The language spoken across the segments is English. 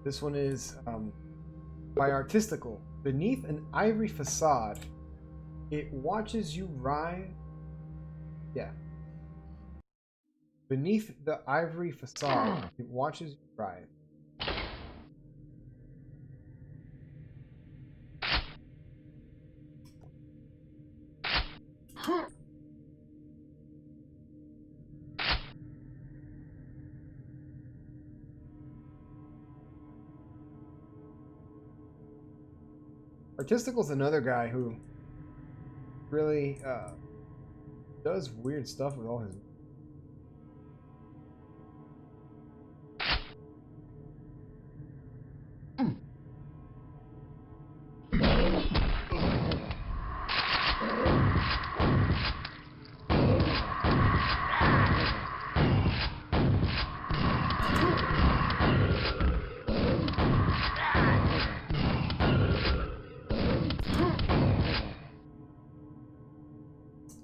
This one is by Artistical. Beneath an ivory facade, it watches you writhe. Yeah. Beneath the ivory facade, it watches you writhe. Artistical's another guy who really does weird stuff with all his.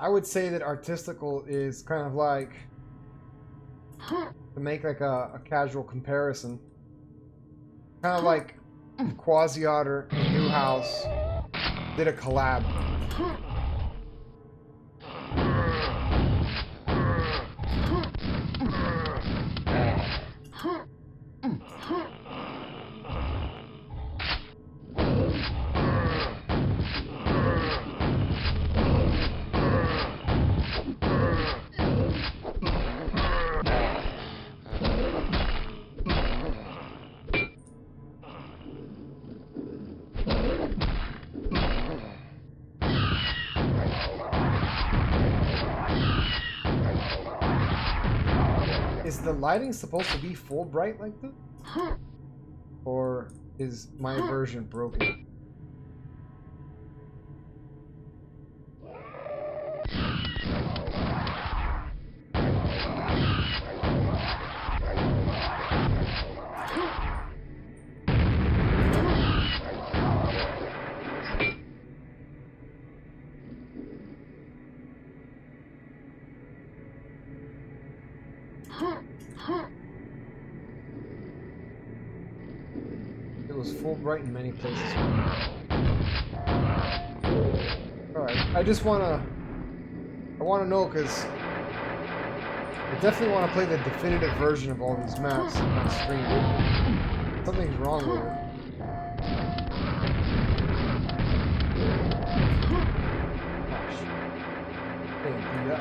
I would say that Artistical is kind of like, to make like a casual comparison, kind of like Quasi-Otter and Newhouse did a collab. Is the lighting supposed to be full bright like this? Or is my version broken? It was full bright in many places. Alright, I wanna know, because I definitely want to play the definitive version of all these maps on stream. Something's wrong with it. Gosh. Getting beat up.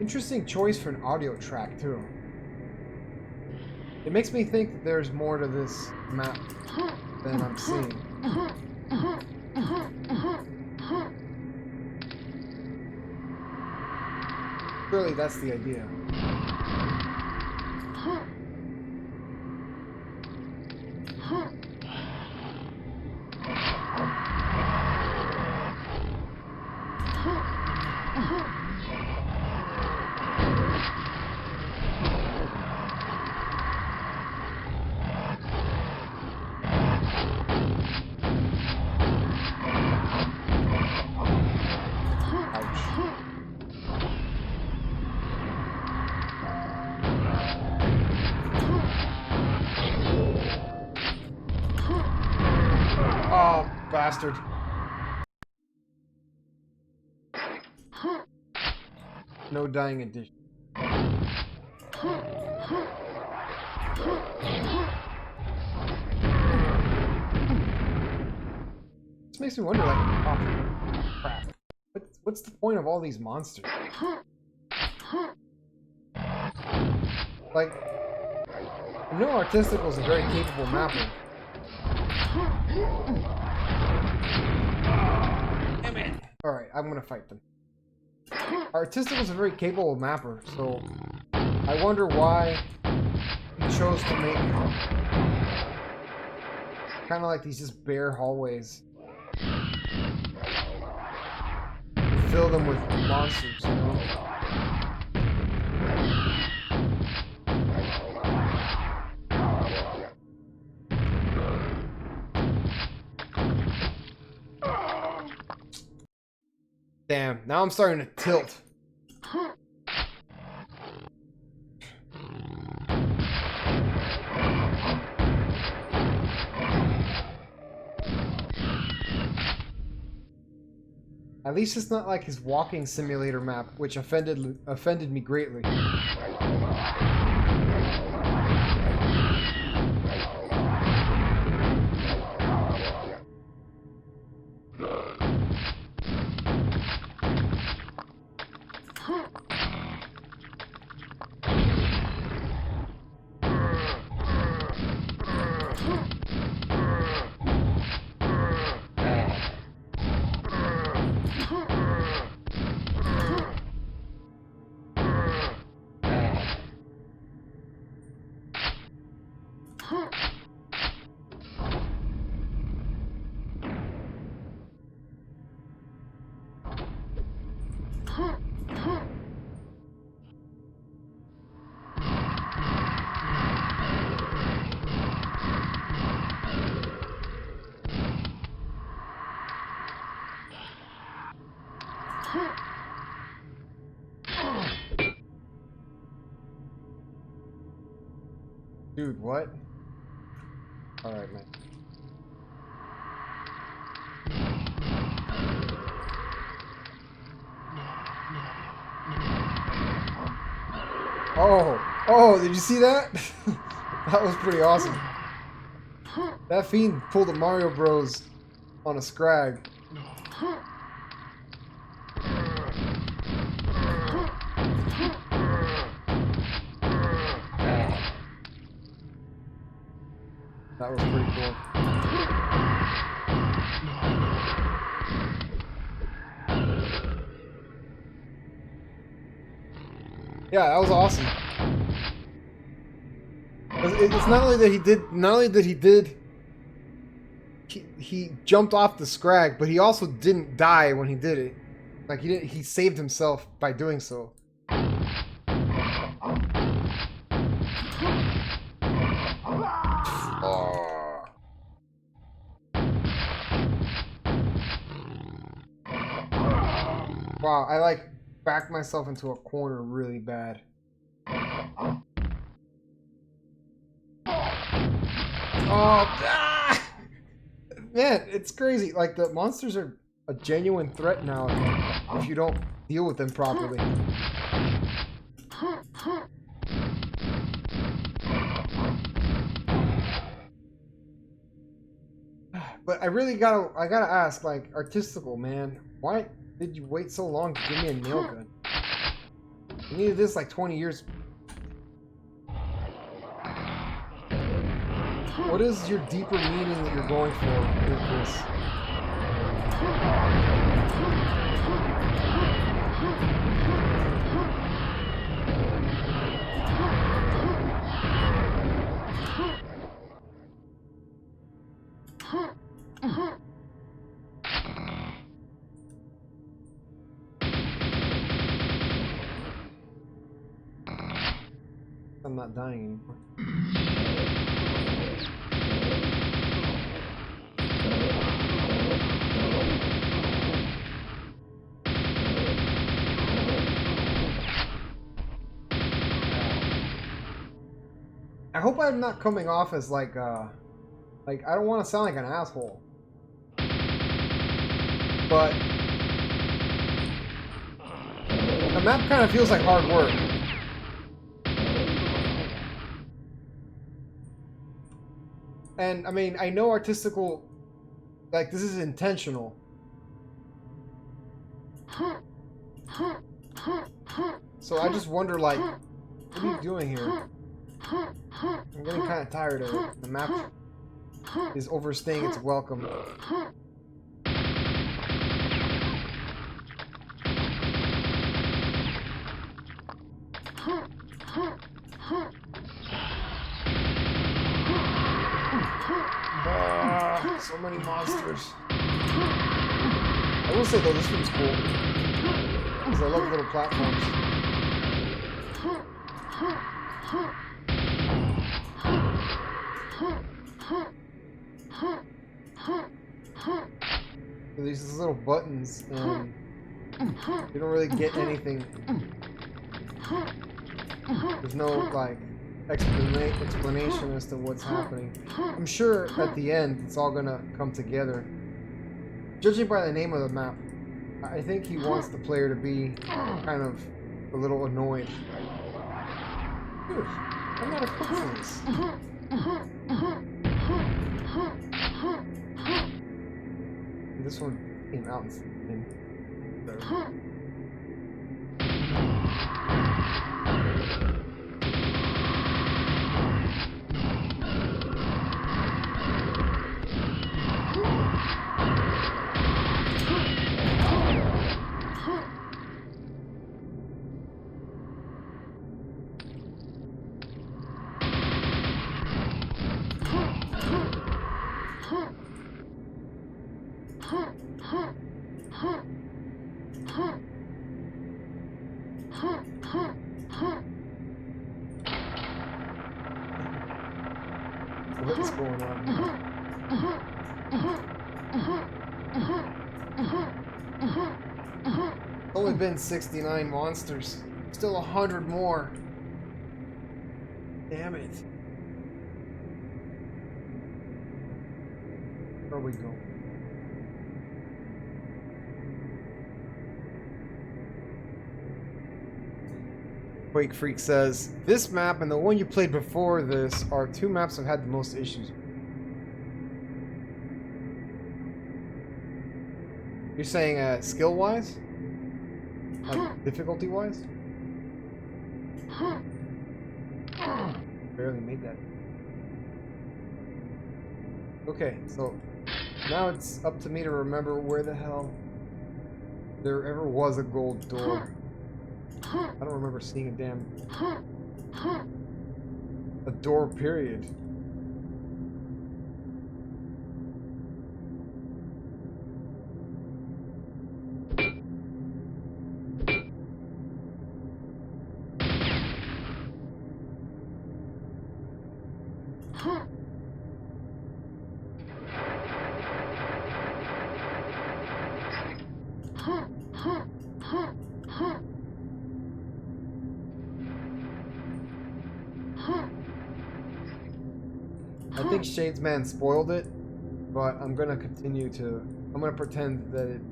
Interesting choice for an audio track, too. It makes me think that there's more to this map than I'm seeing. Really, that's the idea. Bastard. No dying edition. This makes me wonder, like, oh, crap. What's the point of all these monsters? Like, I know Artistical is a very capable mapper. Damn it! Alright, I'm gonna fight them. Artistical is a very capable mapper, so I wonder why he chose to make kind of like these just bare hallways. Fill them with monsters, you know? Damn, now I'm starting to tilt. At least it's not like his walking simulator map, which offended me greatly. Dude, what? Alright, man. Oh, did you see that? That was pretty awesome. That fiend pulled a Mario Bros on a Scrag. That was pretty cool. Yeah, that was awesome. It's not only that he jumped off the Scrag, but he also didn't die when he did it. Like he saved himself by doing so. Wow, I like backed myself into a corner really bad. Oh, man, it's crazy. Like, the monsters are a genuine threat now if you don't deal with them properly. But I really gotta ask, like, Artistical, man, why did you wait so long to give me a nail gun? I needed this like 20 years. What is your deeper meaning that you're going for with this? I'm not dying anymore. I hope I'm not coming off as like I don't want to sound like an asshole. But the map kind of feels like hard work. And I mean, I know Artistical, like, this is intentional. So I just wonder, like, what are you doing here? I'm getting kind of tired of it. The map is overstaying its welcome. So many monsters. I will say though, this one's cool. Because I love little platforms. So these little buttons, and you don't really get anything. There's no, like, explanation as to what's happening. I'm sure at the end it's all gonna come together. Judging by the name of the map, I think he wants the player to be kind of a little annoyed. Dude, I'm not equipped for this. This one came out in What's going on here? Only been 69 monsters. Still 100 more. Damn it. Where are we going? Quake Freak says, this map and the one you played before this are two maps I've had the most issues with. You're saying skill-wise? Like, difficulty-wise? Barely made that. Okay, so now it's up to me to remember where the hell there ever was a gold door. I don't remember seeing a door, period. I think Shadesman spoiled it, but I'm gonna continue to. I'm gonna pretend that it.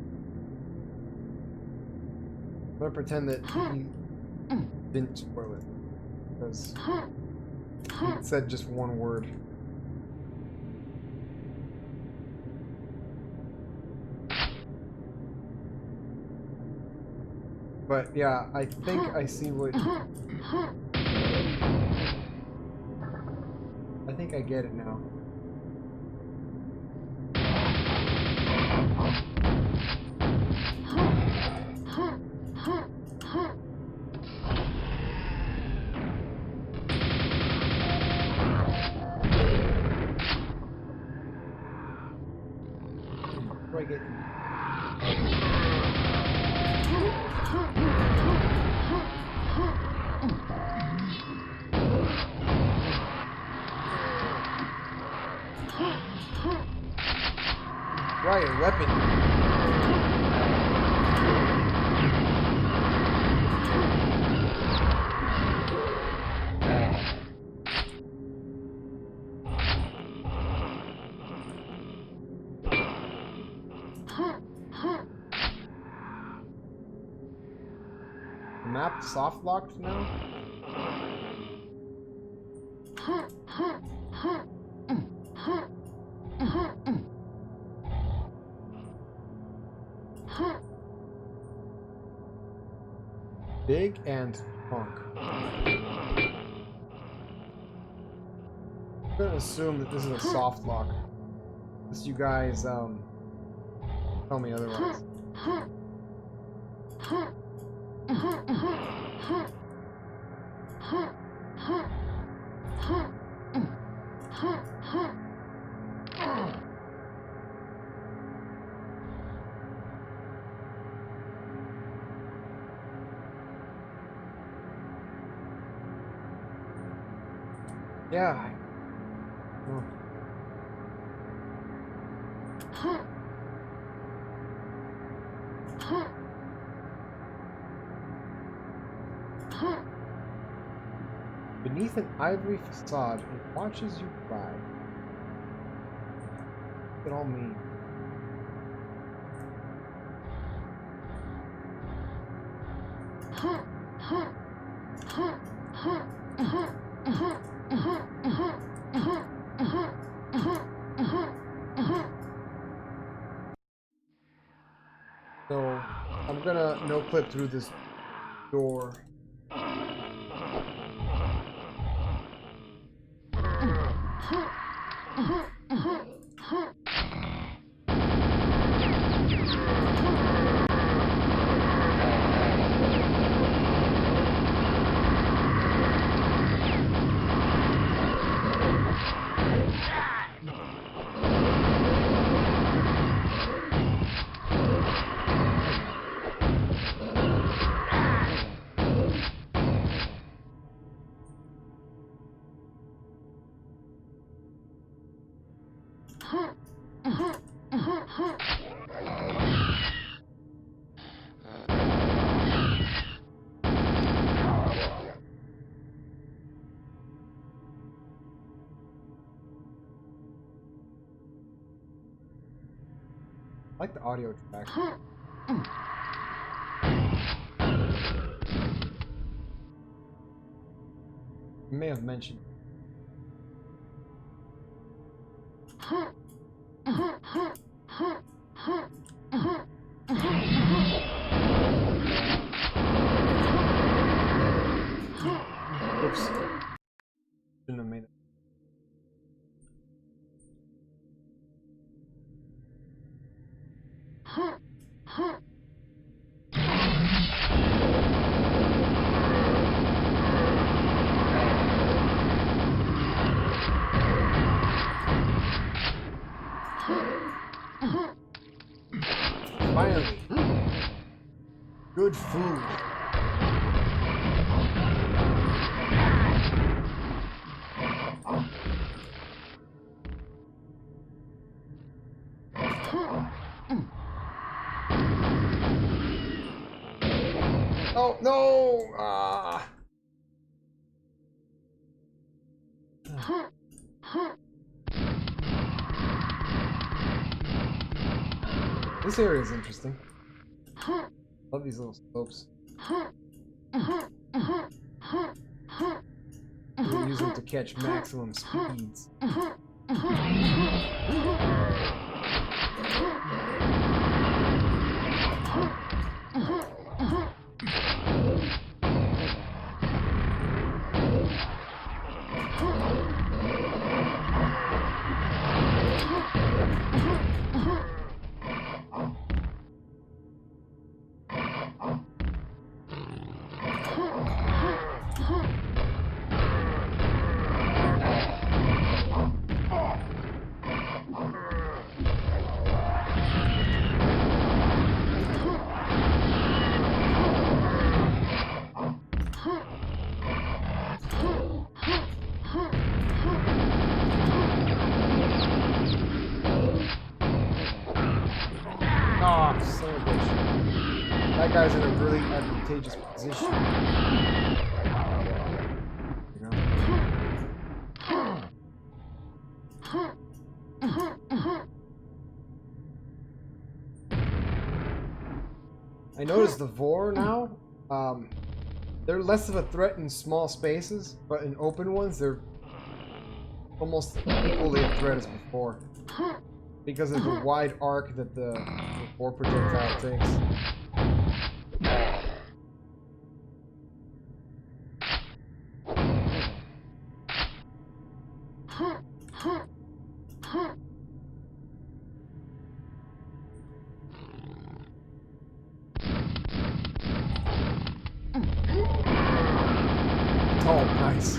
I'm gonna pretend that he didn't spoil it, because he said just one word. But yeah, I think I see what. I think I get it now. Where do I get? Right, weapon. The map soft locked now? Big and punk. I'm gonna assume that this is a soft lock. Unless you guys tell me otherwise. Yeah. Beneath an ivory facade, it watches you cry. What does it all mean? So, I'm gonna no-clip through this door. I like the audio track. You may have mentioned. Oops. Shouldn't have made it. Finally, good food. Oh no! Ah. This area is interesting. Love these little slopes. We'll use them to catch maximum speeds. Oh, son of a bitch. That guy's in a really advantageous position. You know? I noticed the Vor now, they're less of a threat in small spaces, but in open ones, they're almost equally a threat as before. Because of the wide arc that the boar projectile takes. Oh, nice.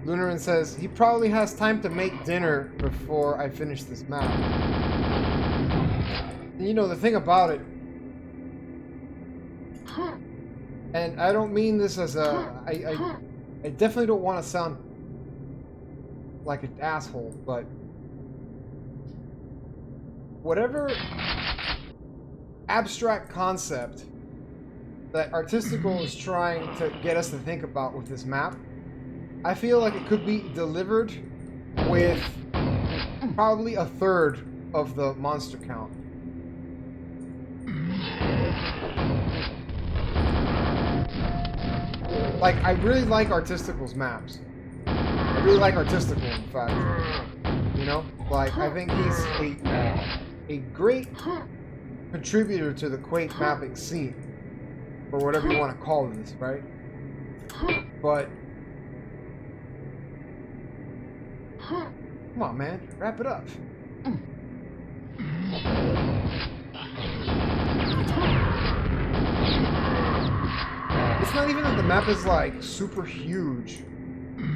Lunarin says, he probably has time to make dinner before I finish this map. And you know, the thing about it, and I don't mean this as a... I definitely don't want to sound like an asshole, but whatever abstract concept that Artistical is trying to get us to think about with this map, I feel like it could be delivered with probably a third of the monster count. Like, I really like Artistical's maps. I really like Artistical, in fact. You know? Like, I think he's a great contributor to the Quake mapping scene. Or whatever you want to call this, right? But... come on, man. Wrap it up. It's not even that the map is, like, super huge.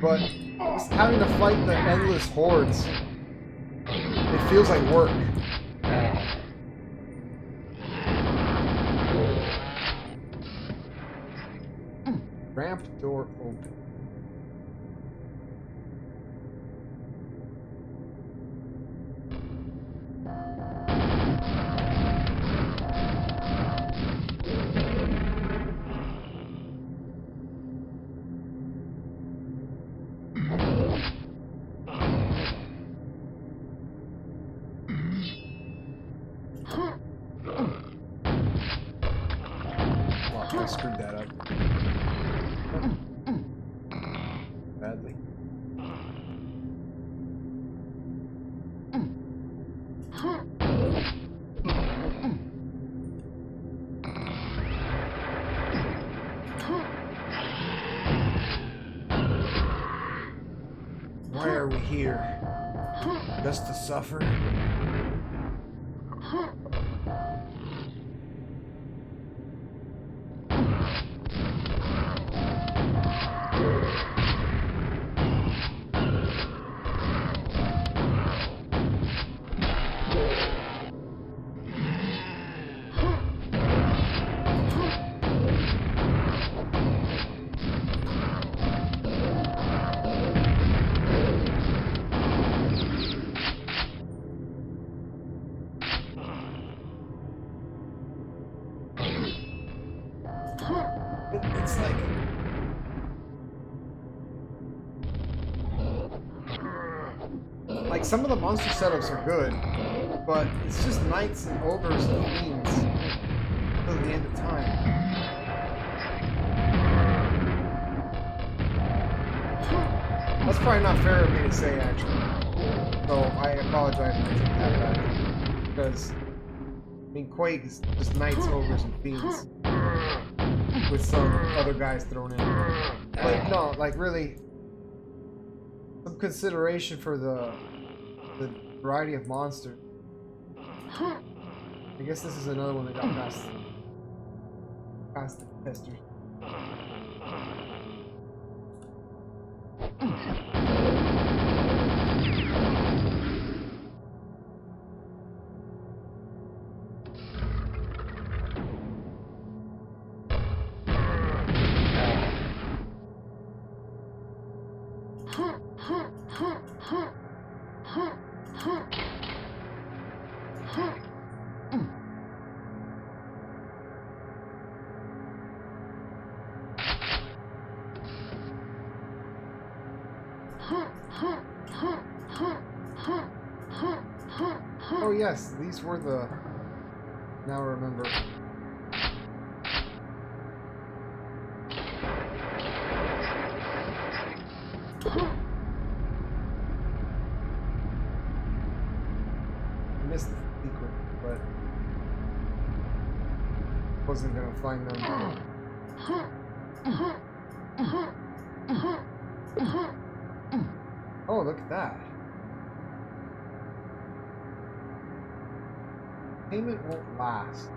But just having to fight the endless hordes, it feels like work. Ramp door open. I screwed that up. Badly. Why are we here? Just to suffer? It's like some of the monster setups are good, but it's just knights and ogres and fiends until the end of time. That's probably not fair of me to say, actually. So I apologize for taking that back. Because, I mean, Quake is just knights, ogres, and fiends. With some other guys thrown in. But no, like really, some consideration for the variety of monsters. I guess this is another one that got past the testers. Oh yes, these were the... Now I remember. I missed the secret, but wasn't gonna find them. Oh, look at that. Payment won't last.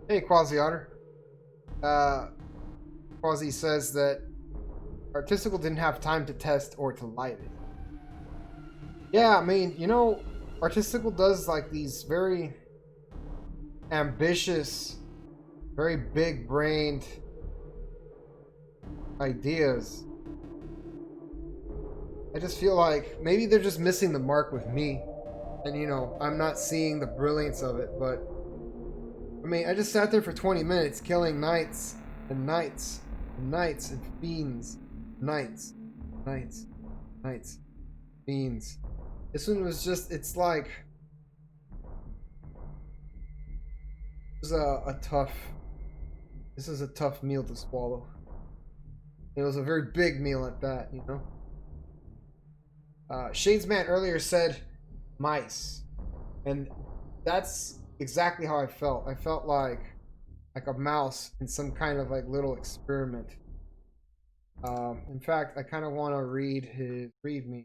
Hey, Quasi-Otter. Quasi says that Artistical didn't have time to test or to light it. Yeah, I mean, you know, Artistical does like these very ambitious, very big-brained ideas. I just feel like maybe they're just missing the mark with me. And, you know, I'm not seeing the brilliance of it, but... I mean, I just sat there for 20 minutes killing knights and knights and knights and fiends. Knights. Knights. Knights. Fiends. This one was just, it's like... This is a tough meal to swallow. It was a very big meal at that, you know? Shadesman earlier said mice. And that's exactly how I felt. I felt like a mouse in some kind of like little experiment. In fact, I kind of want to read his readme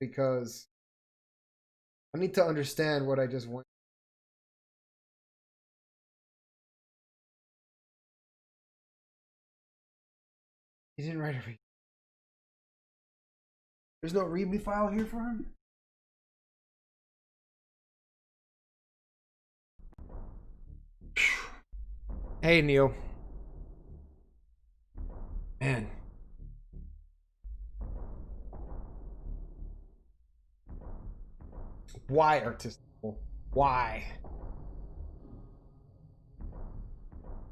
because I need to understand what I just went. He didn't write a read. There's no readme file here for him? Hey, Neil. Man. Why Artistical? Why?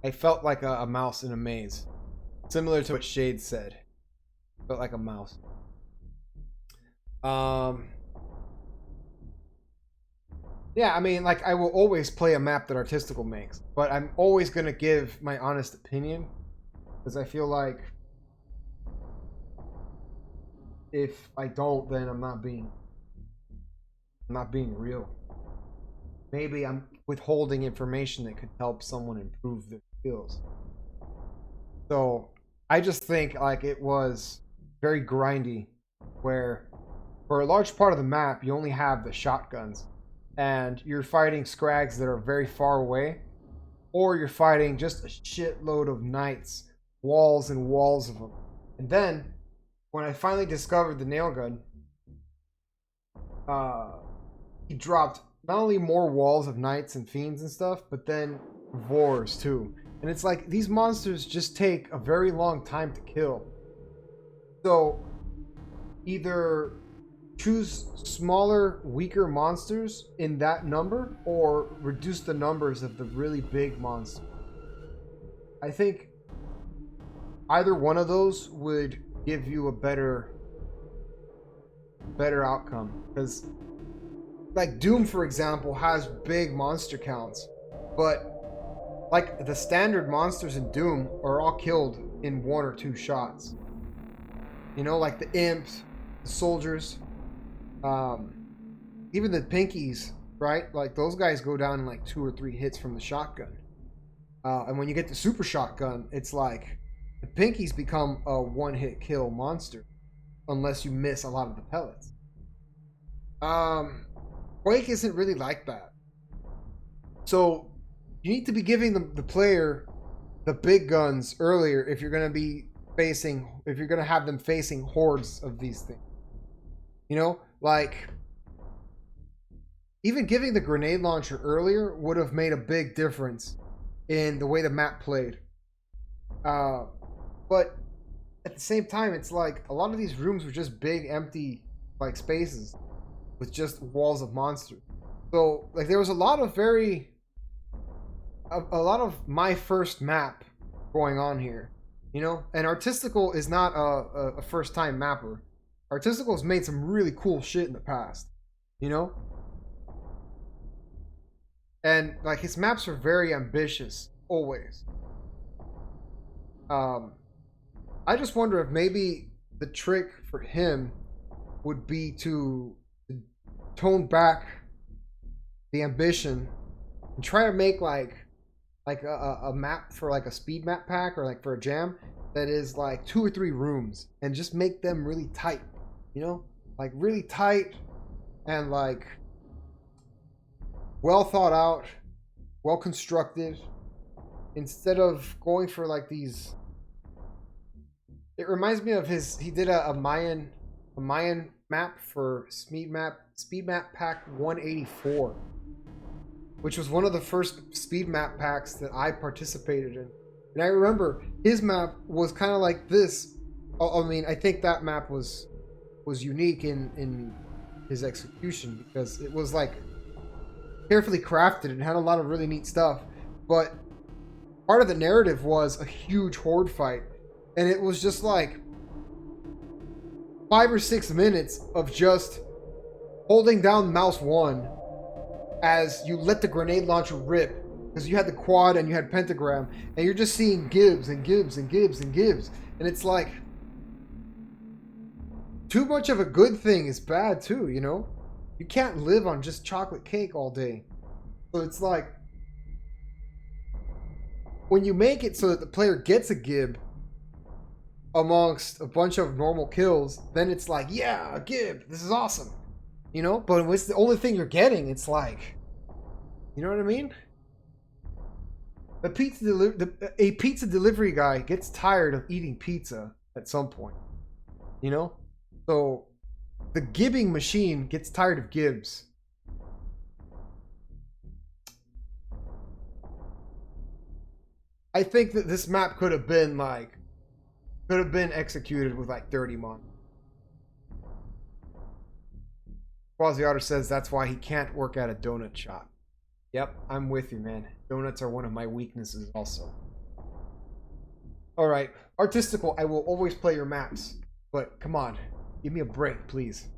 I felt like a mouse in a maze. Similar to what Shade said. Felt like a mouse. Yeah, I mean, like, I will always play a map that Artistical makes, but I'm always going to give my honest opinion, because I feel like if I don't, then I'm not being real. Maybe I'm withholding information that could help someone improve their skills. So, I just think, like, it was very grindy, where for a large part of the map, you only have the shotguns. And you're fighting scrags that are very far away, or you're fighting just a shitload of knights, walls and walls of them. And then, when I finally discovered the nail gun, he dropped not only more walls of knights and fiends and stuff, but then Vors too. And it's like, these monsters just take a very long time to kill. So, either choose smaller, weaker monsters in that number, or reduce the numbers of the really big monsters. I think either one of those would give you a better outcome. Because, like, Doom, for example, has big monster counts, but like the standard monsters in Doom are all killed in 1 or 2 shots. You know, like the imps, the soldiers. Even the pinkies, right? Like, those guys go down in like 2 or 3 hits from the shotgun. And when you get the super shotgun, it's like the pinkies become a 1-hit kill monster, unless you miss a lot of the pellets. Quake isn't really like that. So you need to be giving the player the big guns earlier if you're going to be if you're going to have them facing hordes of these things. You know, like even giving the grenade launcher earlier would have made a big difference in the way the map played. But at the same time, it's like a lot of these rooms were just big, empty, like spaces with just walls of monsters. So like there was a lot of a lot of my first map going on here, you know. And Artistical is not a first time mapper. Artistical has made some really cool shit in the past, you know. And like his maps are very ambitious always. I just wonder if maybe the trick for him would be to tone back the ambition and try to make like a map for like a speed map pack or like for a jam that is like 2 or 3 rooms and just make them really tight, you know, like really tight and like well thought out, well constructed, instead of going for like these. It reminds me of he did a Mayan map for speed map pack 184, which was one of the first speed map packs that I participated in. And I remember his map was kind of like this. I mean, I think that map was unique in his execution because it was like carefully crafted and had a lot of really neat stuff. But part of the narrative was a huge horde fight, and it was just like 5 or 6 minutes of just holding down mouse 1 as you let the grenade launcher rip, because you had the quad and you had pentagram, and you're just seeing gibs and gibs and gibs and gibs, and it's like too much of a good thing is bad too, you know. You can't live on just chocolate cake all day. So it's like when you make it so that the player gets a gib amongst a bunch of normal kills, then it's like, yeah, a gib, this is awesome, you know. But when it's the only thing you're getting, it's like, you know what I mean? A pizza delivery guy gets tired of eating pizza at some point, you know. So the gibbing machine gets tired of gibs. I think that this map could have been executed with like 30 months. Quasi-Otter says that's why he can't work at a donut shop. Yep, I'm with you, man. Donuts are one of my weaknesses also. Alright, Artistical, I will always play your maps. But come on, give me a break, please.